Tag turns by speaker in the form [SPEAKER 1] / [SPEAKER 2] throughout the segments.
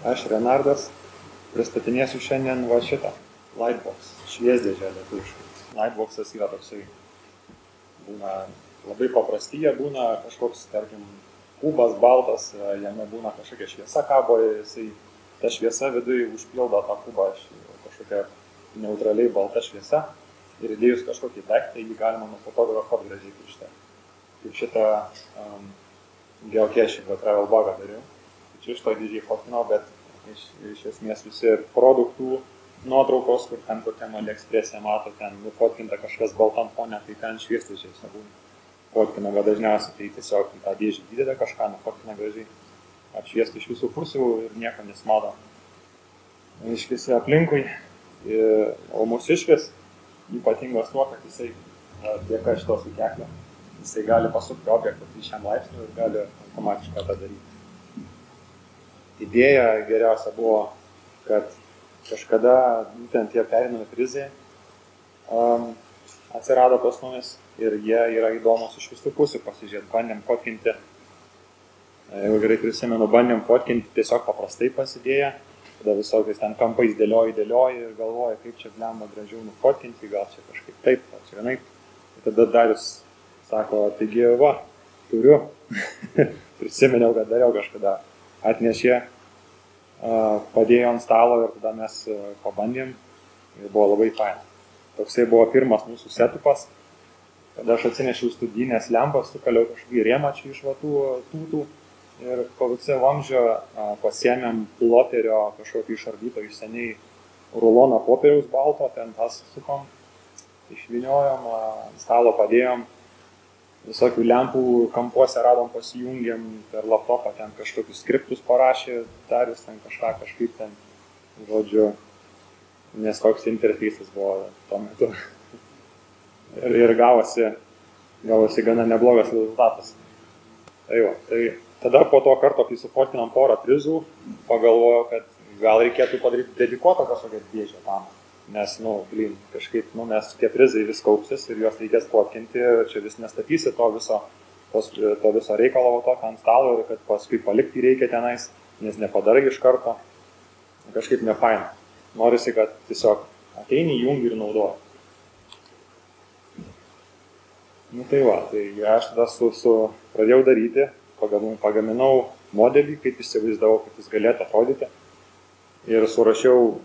[SPEAKER 1] Aš, Renardas, pristatinėsiu šiandien va šitą Lightbox, šviesdėžę lietuviškai. Lightboxas yra toksai, būna labai paprasti, jie būna kažkoks, tarkim, kubas baltas, jame būna kažkokia šviesa kabo, jisai ta šviesa viduje užpildo tą kubą kažkokia neutraliai balta šviesa ir įdėjus kažkokį daiktą, jį galima nufotografuoti gražiai piršte. Kaip šitą geocaching travel bugą dariau. Čia iš to didžiai fotkinau, bet iš esmės visi produktų nuotraukos, kur ten kokiam AliExpress'e mato, ten nufotkinta kažkas baltam fone, tai ten šviesdėžės nebūna. Fotkina, bet dažniausiai tai tiesiog tą dėžį didelę kažką nufotkina gražiai, apšviesti iš visų pusių ir nieko nesimato. Išvisi aplinkui, o mūsiškis ypatingas tuo, kad jisai dėka šito sukeklio, jisai gali pasukti objektą 3 laipsnių ir gali automatiškai tą daryti. Idėja geriausia buvo, kad kažkada būtent tie perinami prizai atsirado pas mumis ir jie yra įdomus iš visų pusių pasižiūrėti. Bandėm fotkinti, jeigu gerai prisimenu, bandėm fotkinti tiesiog paprastai pasidėję, tada visokiais ten kampais dėlioji ir galvoji, kaip čia blemba gražiau nufotkinti, gal čia kažkaip taip, gal čia vienaip. Ir tada Darius sako, taigi va, turiu, prisiminiau, kad dariau kažkada. Atnešė, padėjo ant stalo ir tada mes pabandėm ir buvo labai faina. Toksai buvo pirmas mūsų setupas, kada aš atsinešiau studijinės lempas, sukaliau kažkokį rėmą čia iš vatų tūtų ir po VC vamzdžio pasiėmėm ploterio kažkokį išardyto iš seniai ruloną popieriaus balto, ten tas sukom, išvyniojom, ant stalo padėjom. Visokių lempų kampuose radom, pasijungėm per laptopą, ten kažkokius skriptus parašė, Darius ten kažkaip ten, žodžiu, nes toks interfeisas buvo tuo metu. Ir gavosi gana neblogas rezultatas. Tai tada po to karto, kai sufotkinam porą prizų, pagalvojau, kad gal reikėtų padaryti dedikuotą kažkokią dėžę tam. Nes, kažkaip, nes tie prizai vis kaupsis ir juos reikės fotkinti, čia vis nestatysi to viso reikalo tokio ant stalo ir kad paskui palikti reikia tenais, nes nepadarai iš karto, kažkaip nefaina. Norisi, kad tiesiog ateini, jungi ir naudoji. Tai va, tai aš tada pradėjau daryti, pagaminau modelį, kaip įsivaizdavau, kaip jis galėtų atrodyti ir surašiau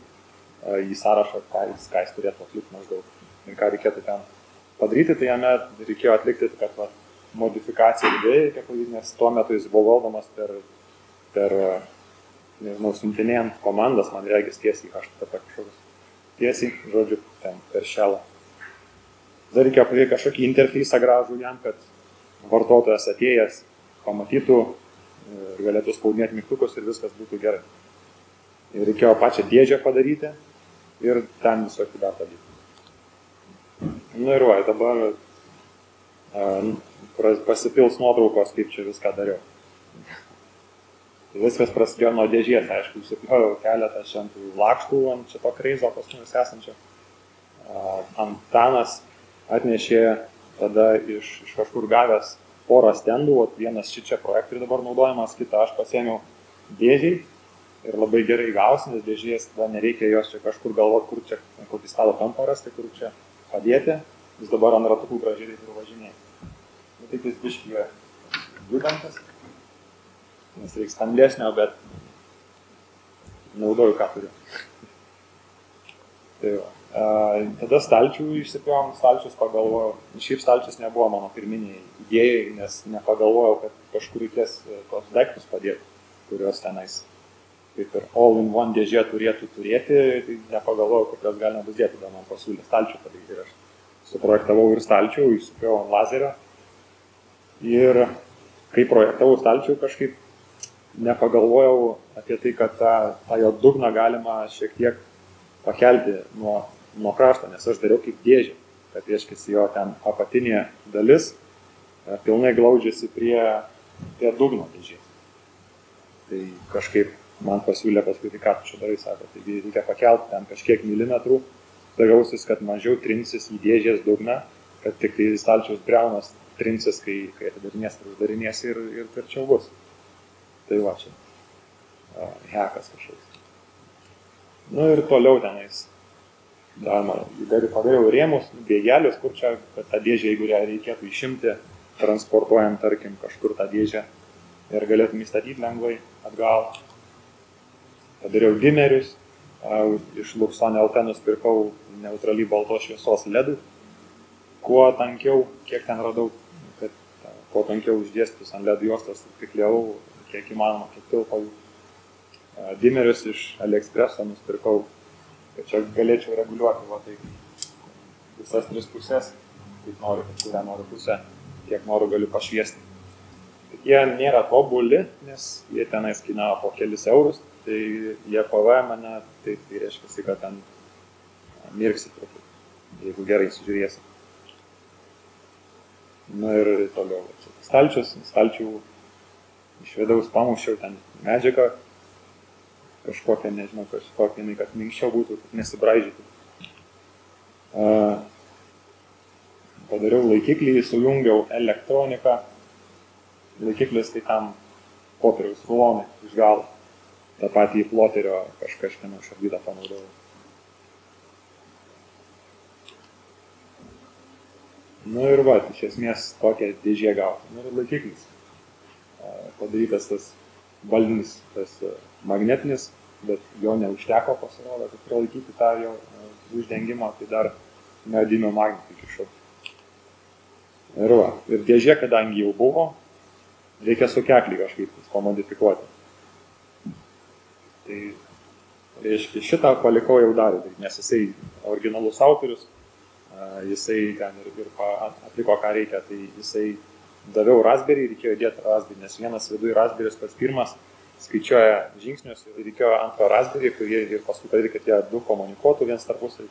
[SPEAKER 1] į sąrašą, ką jis turėtų atlikti maždaug ir ką reikėtų ten padaryti, tai jame reikėjo atlikti, kad modifikaciją idėjai reikia padaryti, nes tuo metu jis buvo valdomas per siuntinėjant komandas, man regis tiesiai kažkokius tiesiai, žodžiu, ten per shellą. Dar reikėjo padaryti kažkokį interfeisą gražų jam, kad vartotojas atėjęs pamatytų ir galėtų spaudinėti mygtukus ir viskas būtų gerai. Ir reikėjo pačią dėžę padaryti ir ten visokių dar padėti. Ir va, dabar pasipils nuotraukos, kaip čia viską dariau. Viskas prasidėjo nuo dėžės, aišku, įsipjojau keletą šiandien lakštų ant šito kreizo pas mumis esančio. Antanas atnešė tada iš kažkur gavęs porą stendų, vienas šičia projektui dabar naudojamas, kitą aš pasiėmiau dėžiai ir labai gerai gausi, nes dėžės tada nereikia jos čia kažkur galvoti, kur čia kokį stalo kampą rasti, kur čia padėti, jis dabar ant ratukų gražiai ir važinėja. Taip jis biški judantis, nes reiks stambesnio, bet naudoju ką turiu. Tai va. Tada stalčių išsipjojom, stalčius pagalvojau. Šiaip stalčius nebuvo mano pirminiai idėjai, nes nepagalvojau, kad kažkur reikės tos daiktus padėti, kuriuos tenais kaip ir all-in-one dėžė turėtų turėti, tai nepagalvojau, kokios galima bus dėti, tada man pasiūlė stalčių padaryti ir aš suprojektavau ir stalčių, išsipjojau ant lazerio. Ir kai projektavau stalčių, kažkaip nepagalvojau apie tai, kad tą jo dugną galima šiek tiek pakelti nuo krašto, nes aš dariau kaip dėžę, kad reiškiasi jo ten apatinė dalis pilnai glaudžiasi prie dugno dėžės. Tai kažkaip man pasiūlė paskui, tai ką tu čia darai, sako, taigi reikia pakelti ten kažkiek milimetrų, tai gausis, kad mažiau trinsis į dėžės dugną, kad tik tai stalčiaus briaunas trinsis, kai atidarinės ir uždarinės ir tvirčiau bus. Tai va čia. hekas kažkoks. Nu ir toliau tenais. Padariau rėmus, bėgelius, kur čia, kad tą dėžę, jeigu reikėtų išimti, transportuojant, tarkim, kažkur tą dėžę ir galėtum įstatyti lengvai atgal. Padariau dimerius, iš Luxon LT nusipirkau neutraliai baltos šviesos ledų. Kuo tankiau, kiek ten radau, kad kuo tankiau uždėstus ant ledų juostos, priklijavau, kiek įmanoma, kiek tilpo jų. Dimerius iš AliExpresso nusipirkau, kad čia galėčiau reguliuoti visas 3 pusės, kaip noriu, kad kurią noriu pusę, kiek noriu galiu pašviesti. Jie nėra tobuli, nes jie tenais kainavo po kelis eurus, tai jie PVM mane, tai reiškia, kad ten mirksi truputį, jeigu gerai sužiūrėsi. Na ir toliau. Stalčių iš vidaus pamušiau ten medžiagą, kažkokią, nežinau, kad minkščiau būtų, kad nesibraižytų. Padariau laikiklį, sujungiau elektroniką. Laikiklis tai tam popieriaus rulonai iš galo. Ta patį ploterio kažkieno šardytą panaudojau. Nu ir va, iš esmės tokia dėžė gauta. Nu ir laikiklis. Padarytas tas baldinis, tas magnetinis, bet jo neužteko pasirodo, kad pralaikyti tą jo uždengimą, tai dar neodinio magnetį kišau. Ir va, ir dėžė, kadangi jau buvo, reikia sukeklį kažkaip pamodifikuoti. Tai reiškia, šitą palikau jau dar, nes jisai originalus autorius, jisai ten ir atliko ką reikia, tai jisai daviau Raspberry, reikėjo įdėti Raspberry, nes vienas viduje Raspberry'is pats pirmas skaičiuoja žingsnius ir reikėjo antro Raspberry, kurie ir paskui padaryti, kad jie du komunikuotų viens tarpusavy.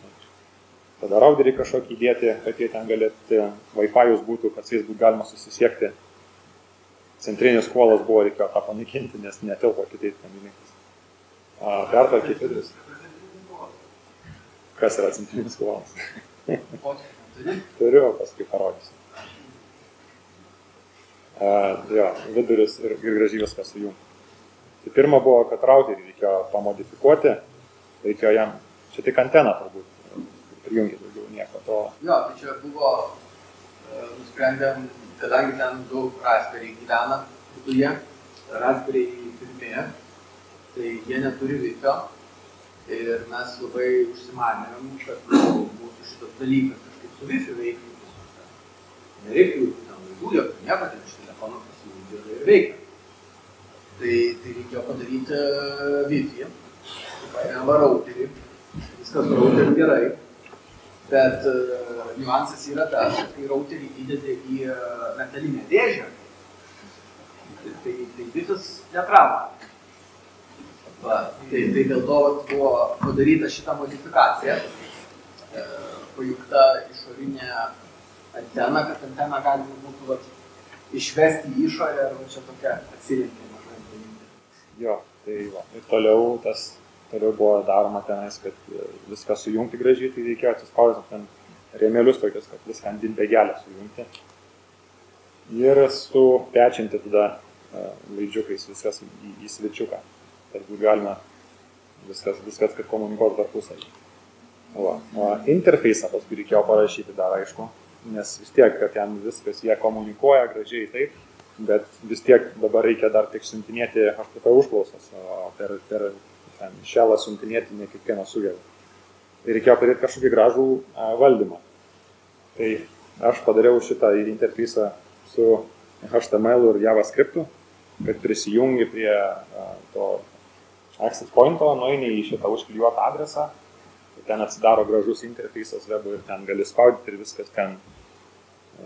[SPEAKER 1] Tada routerį kažkokį įdėti, kad jie ten galėtų, Wi-Fi'us būtų, kad su jais būtų galima susisiekti. Centrinis kuolas buvo, reikėjo tą panaikinti, nes netilpo kitais kambininkais. Pertvarkyti vidurius. Kas yra centrinis kuolas? Turiu, paskui parodysiu. Jo, vidurius ir gražiai viską sujungti. Tai pirma buvo, kad routerį reikėjo pamodifikuoti, reikėjo jam, čia tik antena turbūt, prijungti daugiau nieko to.
[SPEAKER 2] Jo, tai čia buvo, nusprendėm, kadangi ten daug Raspberry gyvena viduje, Raspberry pirmieji, tai jie neturi Wi-Fi ir mes labai užsimanėm, kad būtų šitas dalykas kažkaip su Wi-Fi veikti. Nereiktų ten laidų, jokio nieko, ten iš telefono pasijungti ir veikia. Tai reikėjo padaryti Wi-Fi, paėmėm routerį, viskas routerį gerai, bet niuansas yra tas, kad kai routerį įdedi į metalinę dėžę, tai Wi-Fi'as netraukia. Tai dėl to buvo padaryta šita modifikacija, pajungta išorinė antena, kad antena galima būtų išvesti į išorę ir čia tokia atsirinkė mažai paimti.
[SPEAKER 1] Jo, tai va. Ir toliau buvo daroma tenais, kad viską sujungti gražiai, tai reikėjo atsispausdinti ten rėmelius tokius, kad viską ant dintegelę sujungti. Ir supečinti tada laidžiukais viskas į svečiuką. Tad būtų galima viskas, kad komunikuotų tarpusavy. Interfeisą paskui reikėjo parašyti dar, aišku, nes vis tiek, kad ten viskas jie komunikuoja gražiai taip, bet vis tiek dabar reikia dar tik siuntinėti HTTP užklausas, o per šelą siuntinėti ne kiekvieną sugeba. Tai reikėjo padaryti kažkokį gražų valdymą. Tai aš padariau šitą interfeisą su HTML ir JavaScriptu, kad prisijungi prie to access pointo, nueini į šitą užklijuotą adresą, ten atsidaro gražus interfeisas webų ir ten gali spaudyti ir viskas ten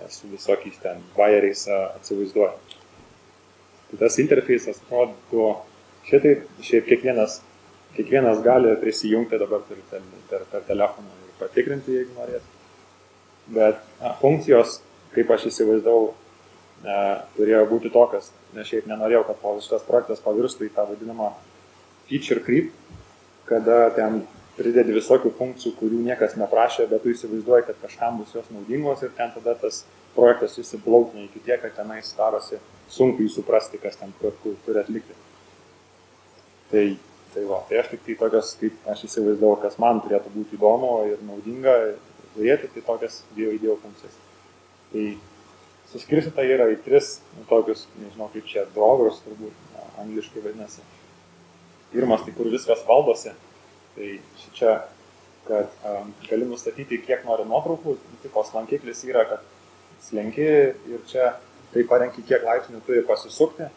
[SPEAKER 1] su visokiais ten bayeriais atsivaizduoja. Tai tas interfeisas atrodo šitaip, šiaip kiekvienas gali prisijungti dabar per telefoną ir patikrinti, jeigu norėtų. Bet funkcijos, kaip aš įsivaizdavau, turėjo būti tokios, nes šiaip nenorėjau, kad šitas projektas pavirstų į tą vadinamą feature creep, kada ten pridedi visokių funkcijų, kurių niekas neprašė, bet tu įsivaizduoji, kad kažkam bus jos naudingos ir ten tada tas projektas įsiplautina iki tiek, kad tenais darosi sunku jį suprasti, kas ten turi atlikti. Tai aš tik tai tokias, kaip aš įsivaizdavau, kas man turėtų būti įdomu ir naudinga žiūrėti, tai tokias įdėjau funkcijas. Tai suskirstyta yra į 3 tokius, nežinau kaip čia, drovers turbūt angliškai vadinasi. Pirmas, tai kur viskas valdosi, tai čia, kad gali nustatyti, kiek nori nuotraukų, tipos lankiklis yra, kad slenki ir čia tai parenki, kiek laipsnių turi pasisukti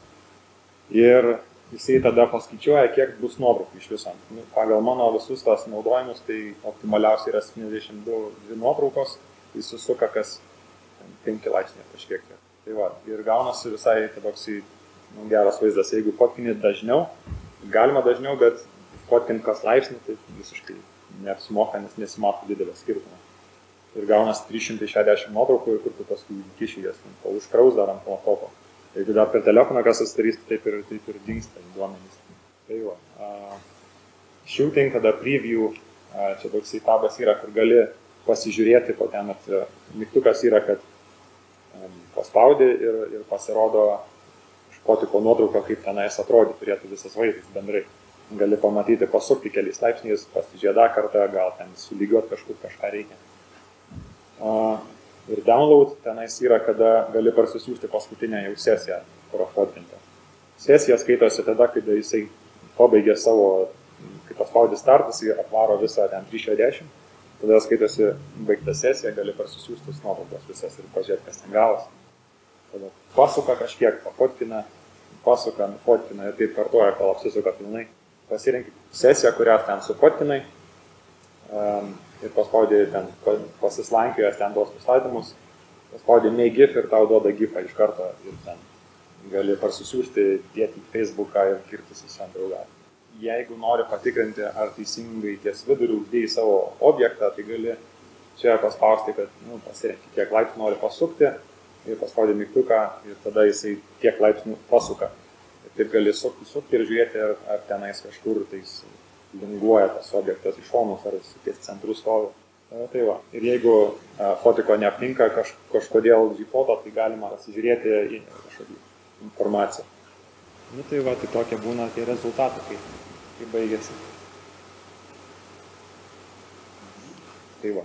[SPEAKER 1] ir jisai tada paskaičiuoja, kiek bus nuotraukų iš viso. Pagal mano visus tas naudojimus, tai optimaliausiai yra 72 nuotraukos, tai susuka kas 5 laipsnių kažkiek. Tai va, ir gaunasi visai toksai geras vaizdas. Jeigu fotkini dažniau, galima dažniau, bet fotkint kas laipsnį, tai visiškai neapsimoka, nes nesimato didelio skirtumo. Ir gaunas 360 nuotraukų ir kur tu paskui kiši jas, užkraus dar ant topo. Jeigu dar per telefoną kas susidarys, taip ir dingsta duomenys. Tai va. Shooting, tada preview, čia toks tabas yra, kur gali pasižiūrėti, po ten mygtukas yra, kad paspaudi ir pasirodo iš fotiko nuotrauką, kaip tenais atrodė, turėtų visas vaizdas bendrai. Gali pamatyti, pasukti keliais laipsniais, pasižiūrėti dar kartą, gal ten sulygiuoti kažką reikia. Ir download tenais yra, kada gali parsisiųsti paskutinę jau sesiją, kur fotkinti. Sesija skaitosi tada, kada jisai pabaigė savo, kai paspaudė startas, jis atvaro visą ten 360, tada skaitosi baigta sesija, gali parsisiųstis nuotraukos visas ir pažiūrėti, kas ten gavosi. Tada pasuka kažkiek, pafotkina, pasuka, nufotkina ir taip kartuoja, kol apsisuka pilnai. Pasirenki sesiją, kurią ten sufotkinai, ir paspaudė ten, pasislankiojas ten tuos pastatymus, paspaudė make gif ir tau duoda gifą iš karto ir ten gali parsisiųsti dėti į Facebooką ir kirtis į savo draugą. Jeigu nori patikrinti, ar teisingai ties viduriu uždėjai savo objektą, tai gali čia paspausti, kad pasirenki, kiek laipsnių nori pasukti ir paspaudė mygtuką ir tada jisai tiek laipsnių pasuka. Ir taip gali sukti ir žiūrėti, ar tenais kažkur tais linguoja tas objektas iš šonus ar ties centrų stovi. Tai va. Ir jeigu fotiko neaptinka kažkodėl Gfoto, tai galima pasižiūrėti į kažkokį informaciją. Tai va, tai tokie būna tie rezultatai, kai baigėsi. Tai va.